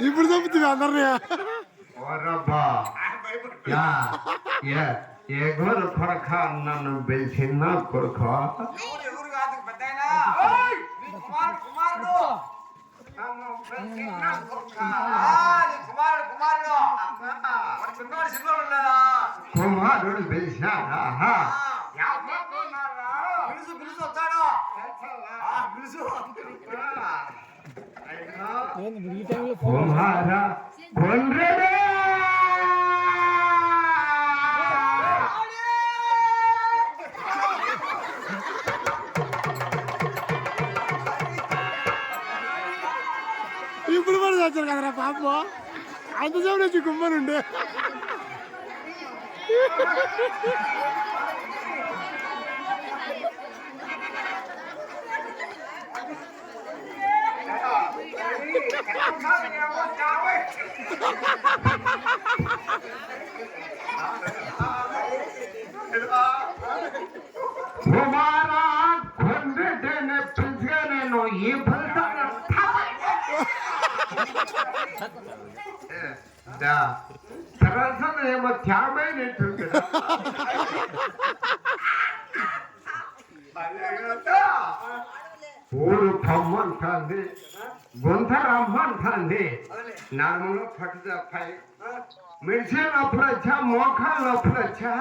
ఇప్పుడు చెప్తుంది అందరినీ ఏ గోరు కొరక నన్ను పిలిచిన కొరక కుమారుడు పిలిచినాడా కుమారా కొండ్రెడే ఇప్పుడు కూడా వచ్చారు కదరా పాప అంతసేపు నుంచి గుమ్మనుండే కుమారా కొండ్రెడ్డిని పిలిచే నేను ఈ ఫలితాన్ని సరసన ఏమో త్యాగమైనట్టుంది ఊరు పొమ్మంటుంది గొంత రమ్మంటుంది నడుములో పట్టు తప్పాయి మెడిసి నొప్పులు వచ్చా మోకాలు నొప్పులు వచ్చా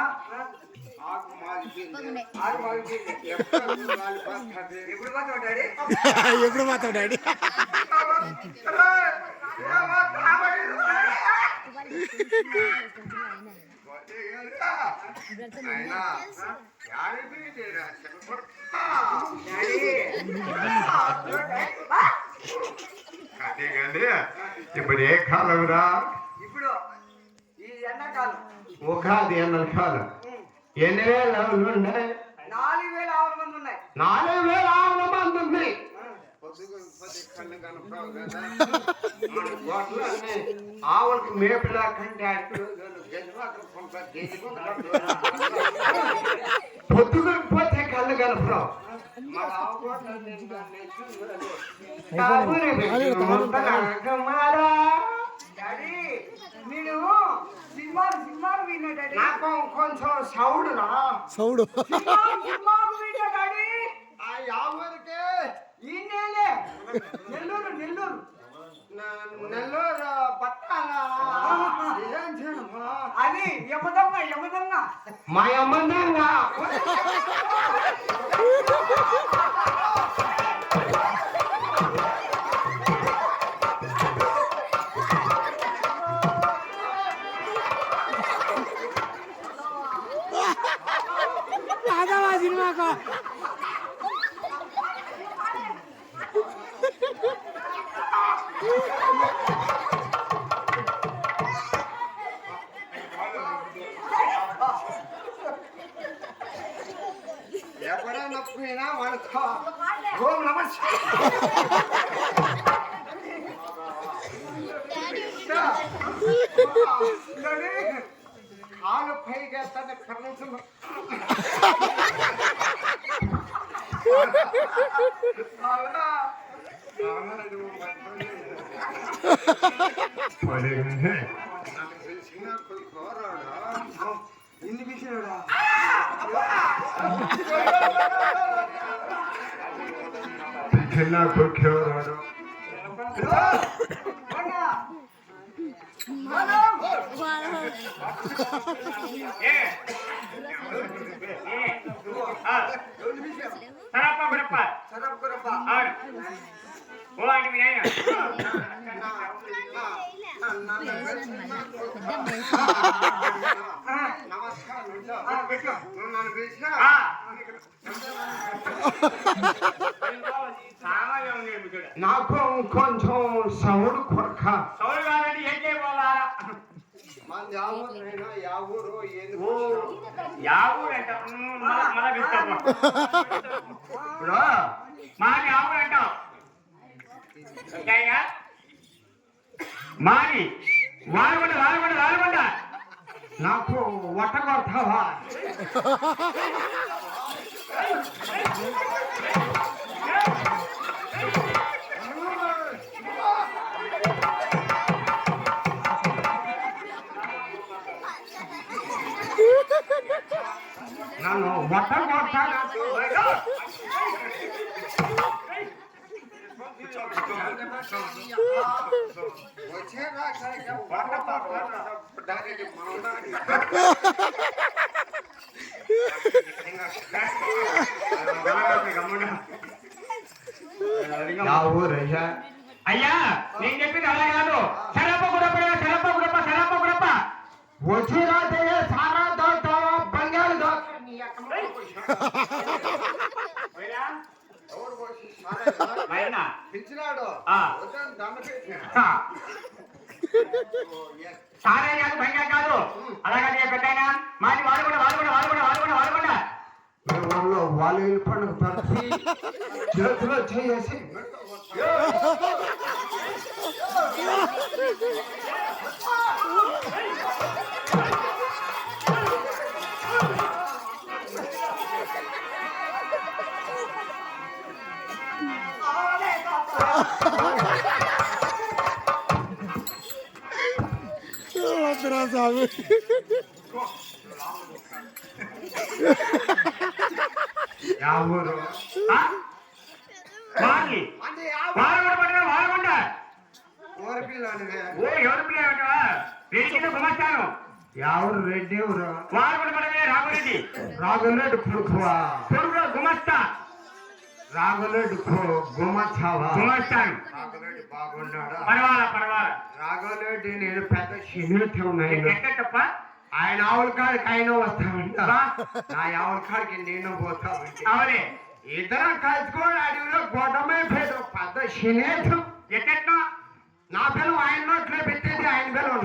ఎప్పుడు మాట్లాడాడు ఇప్పుడు ఏ కాలం రా ఇప్పుడు ఈ ఎండాకాలం ఉగాది అన్న కాలం ఎన్ని వేల ఆవులు ఉన్నాయి 4000 ఆవుల మంది ఉన్నాయి 4000 ఆవుల మంది ఉంది ఆవులకి మేపులా కంటే పొద్దుకపోతే కళ్ళు కలపడం నాకు కొంచెం సౌడు రా సౌడు ఊరికే ఈ నెలే నెల్లూరు నెల్లూరు నెల్లూరు పట్టాలా అది యమదొంగ యమదొంగ మా అమ్మందంగా సినిమాకు ఎప్పుడైనా పోయినా వాడుకో ఓం నమస్తే కాలు పైకి వేస్తానే కర్ణించు ఇన్ని పిలిచినాడా చిన్న కొడుకు నాకు కొంచెం సౌడు కొరక సౌడు కాదండి ఏం చేయబోలా మన యావూరు యావూరు అంట మన బిస్కట్ మాది యావూరు అంటాం మాది వారబండ నాకు వట్ట కొడతావా నన్ను మొట్ట కొడతాను. యా ఊరయ్యా? అయ్యా నేను చెప్పింది అలా కాదు. శరప గుడప్ప శరప గుడప్ప శరప గుడప్ప వచ్చి రాతే సారా తాగుతావా బంగారు పిలిచినాడు సారే కాదు బంగారు కాదు. అలాగే పెద్ద మాది వాడుకుండా వాడుకుండా వాడుకుండా వాడుకుండా వాడుకుండా ఊళ్ళో వాళ్ళు పండుగ పరిచి చేతిలో చేసి స్వామి యా ఊరు? మాది వాడుకుండా పడిన వాడుకుండా ఊరి పిల్లనివే. ఓ ఎవరు పిల్లలు రెడ్డి గుమస్తాను. యా ఊరు? రెడ్డి ఊరు. వాడుకుండా పడమే రాఘురెడ్డి రాగులేడు కొడుకువా? కొడుకు గుమస్తా రాగులేడు గుమచ్చావా? గుమస్తాను. రాగులేడు బాగున్నాడా? పర్వాల రాగులేడు నేను పెద్ద సినిమా ఉన్నాయి. ఎక్కడ తప్ప ఆయన ఆవుల కాడికి ఆయన వస్తామంట, నా ఆవుల కాడికి నేను పోతామంటే అవునే ఇద్దరం కలుసుకొని అడవిలో గొడవమే పేరు పెద్ద స్నేహితం. ఎట్టెట్నో నా పిల్లలు ఆయన నోట్లో పెట్టేది, ఆయన పిల్లలు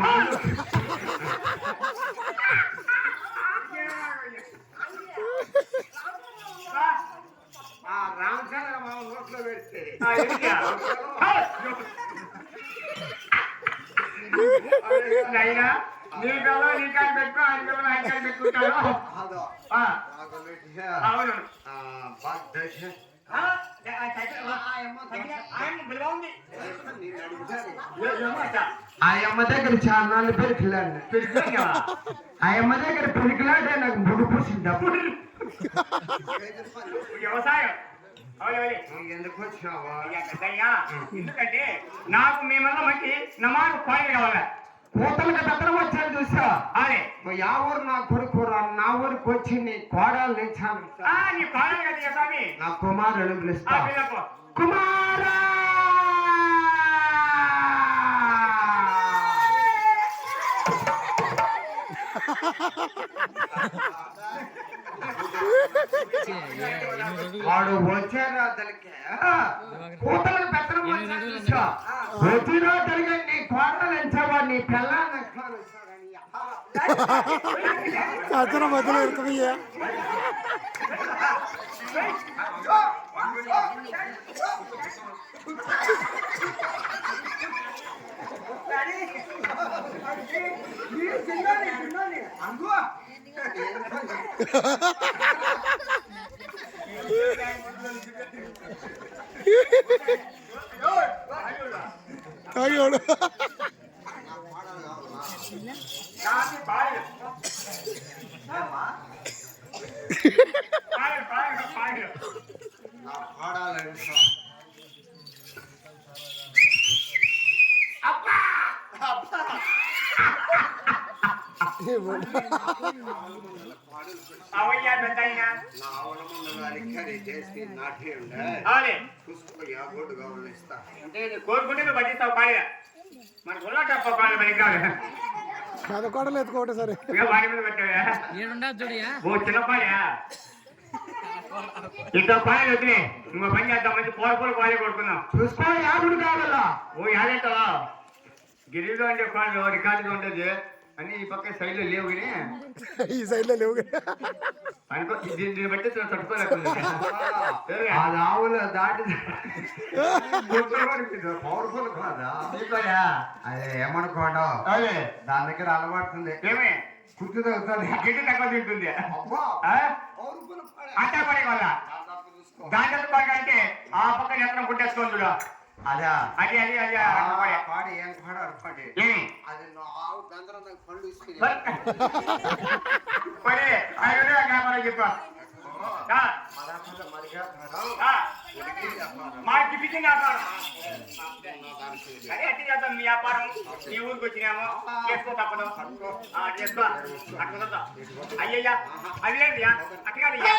రామచంద్ర బాబు నోట్లో పెడితే నైనా నీ కల్లా నీ కాని పెట్టుకో, ఆయన కల్లా ఆయన కాని పెట్టుకుంటాడు. అవును ఆయమ్మ దగ్గర చాలా పెరికిలాడు, ఆయమ్మ దగ్గర పెరికిలాడే నాకు ముడిపోసింది. వ్యవసాయం ఎందుకు వచ్చినావా? ఎందుకంటే నాకు మేమన్నా మంచి నమారు పాయింట్ కావాలా. కూతలకు దత్తరం వచ్చాను చూసా? అదే యా ఊరు నా కొడుకు నా ఊరికి వచ్చి నీ కోడలు తెచ్చాను. నీ పాలన కదా స్వామి. నా కుమారుడు పిలుస్తా. పిల్లపు కుమారా వాడు వచ్చారా అతనికి కూతలకు దత్తరం వచ్చాను చూసా? వచ్చినా తనకి నీ కోడలు ఎంచావా? నీ పిల్లాన్ని అతను మధ్యలో ఇరుకయ్యా. అయ్యోడు అవయ్యా పెద్దయినా కోరుకుంటే నువ్వు పట్టిస్తావు పాడిగా. మన గుల్లా తప్ప పాడు మనకి కాదు. మన కోడలు ఎత్తుకోవటం సరే వాడి మీద పెట్టావా? ఓ చిన్న పాయా ఇంకో పాయలు వద్దులే. ఇంకో పని చేద్దాం, మంచి పూల పాలే కొడుకుందాం. చూసుకో యాదుడు కావాలా? ఓ యాదంటావా? గిరిలో అంటే పాలు రికార్డుగా ఉండేది అని ఈ పక్క సైడ్ లో లేవు కానీ ఈ సైడ్ లో లేవు. అనుకో దీన్ని బట్టి తట్టుకోలేకుండా అది ఆవులు దాటి పవర్ఫుల్ కాదా? అదే ఏమనుకోండా అదే దాని దగ్గర అలవాడుతుంది. ఏమే కుర్చు తగ్గుతుంది, గిడ్డు తక్కువ తింటుంది. అబ్బా ఆ? పవర్ఫుల్ అట్టా పడే వల్ల చూడు అదా అది అది అది పాడి ఏం పాడారు పాడి ఏమి అది నావు గంధరం పళ్ళు ఇసుకుని పడే అయ్యో వ్యాపారం చెప్పు మరిగా మా టిఫిన్ వ్యాపారం అదే అట్టి చేద్దాం మీ వ్యాపారం మీ ఊరికి వచ్చినాము చేసుకో తప్పదు చేసుకో అట్లా అయ్యయ్యా అది లేదు అట్లా కాదయ్యా